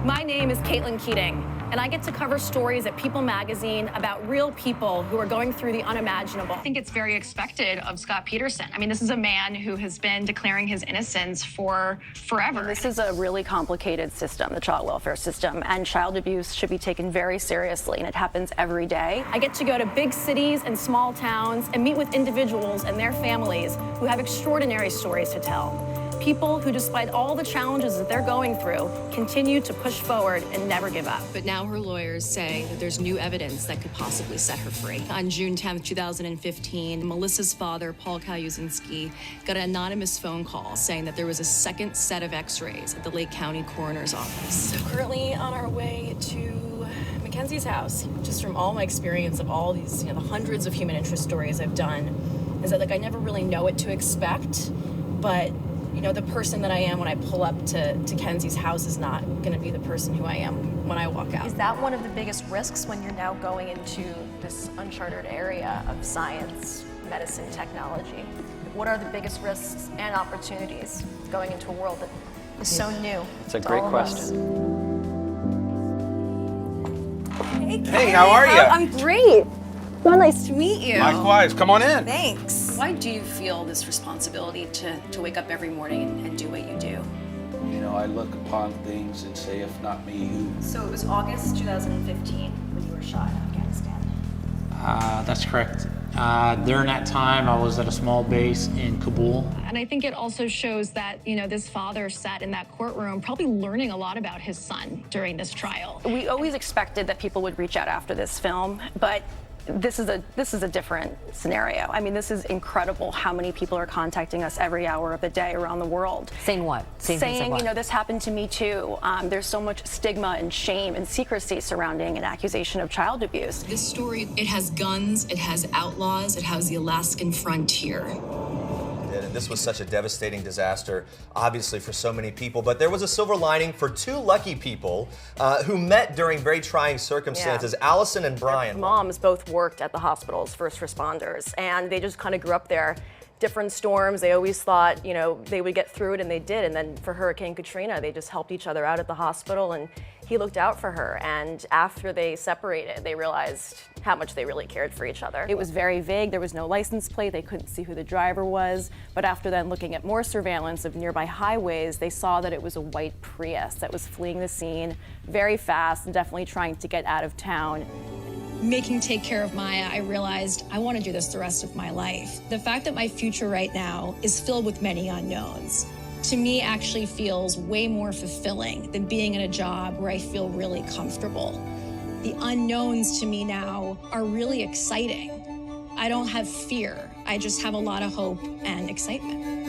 My name is Keating, and I get to cover stories at People magazine about real people who are going through the unimaginable. I think it's very expected of Scott Peterson. I mean, this is a man who has been declaring his innocence for forever. This is a really complicated system, the child welfare system, and child abuse should be taken very seriously, and it happens every day. I get to go to big cities and small towns and meet with individuals and their families who have extraordinary stories to tell. People who, despite all the challenges that they're going through, continue to push forward and never give up. But now her lawyers say that there's new evidence that could possibly set her free. On June 10th, 2015, Melissa's father, Paul Kaluzinski, got an anonymous phone call saying that there was a second set of x-rays at the Lake County Coroner's Office. So currently on our way to Mackenzie's house. Just from all my experience of all these, the hundreds of human interest stories I've done, is that I never really know what to expect, but the person that I am when I pull up to Kenzie's house is not going to be the person who I am when I walk out. Is that one of the biggest risks when you're now going into this uncharted area of science, medicine, technology? What are the biggest risks and opportunities going into a world that is so new? It's a great question. Hey, how are you? I'm great. So nice to meet you. Likewise, come on in. Thanks. Why do you feel this responsibility to wake up every morning and do what you do? I look upon things and say, if not me, who? So it was August 2015 when you were shot in Afghanistan. That's correct. During that time, I was at a small base in Kabul. And I think it also shows that, this father sat in that courtroom probably learning a lot about his son during this trial. We always expected that people would reach out after this film, but this is a different scenario. I mean, this is incredible how many people are contacting us every hour of the day around the world. Saying what? Saying, this happened to me too. There's so much stigma and shame and secrecy surrounding an accusation of child abuse. This story, it has guns, it has outlaws, it has the Alaskan frontier. And this was such a devastating disaster, obviously, for so many people. But there was a silver lining for two lucky people who met during very trying circumstances, Allison and Brian. Their moms both worked at the hospitals, first responders, and they just kind of grew up there. Different storms, they always thought, they would get through it, and they did. And then for Hurricane Katrina, they just helped each other out at the hospital, and he looked out for her. And after they separated, they realized how much they really cared for each other. It was very vague. There was no license plate. They couldn't see who the driver was. But after then looking at more surveillance of nearby highways, they saw that it was a white Prius that was fleeing the scene very fast and definitely trying to get out of town. Making Take Care of Maya, I realized I want to do this the rest of my life. The fact that my future right now is filled with many unknowns, to me actually feels way more fulfilling than being in a job where I feel really comfortable. The unknowns to me now are really exciting. I don't have fear. I just have a lot of hope and excitement.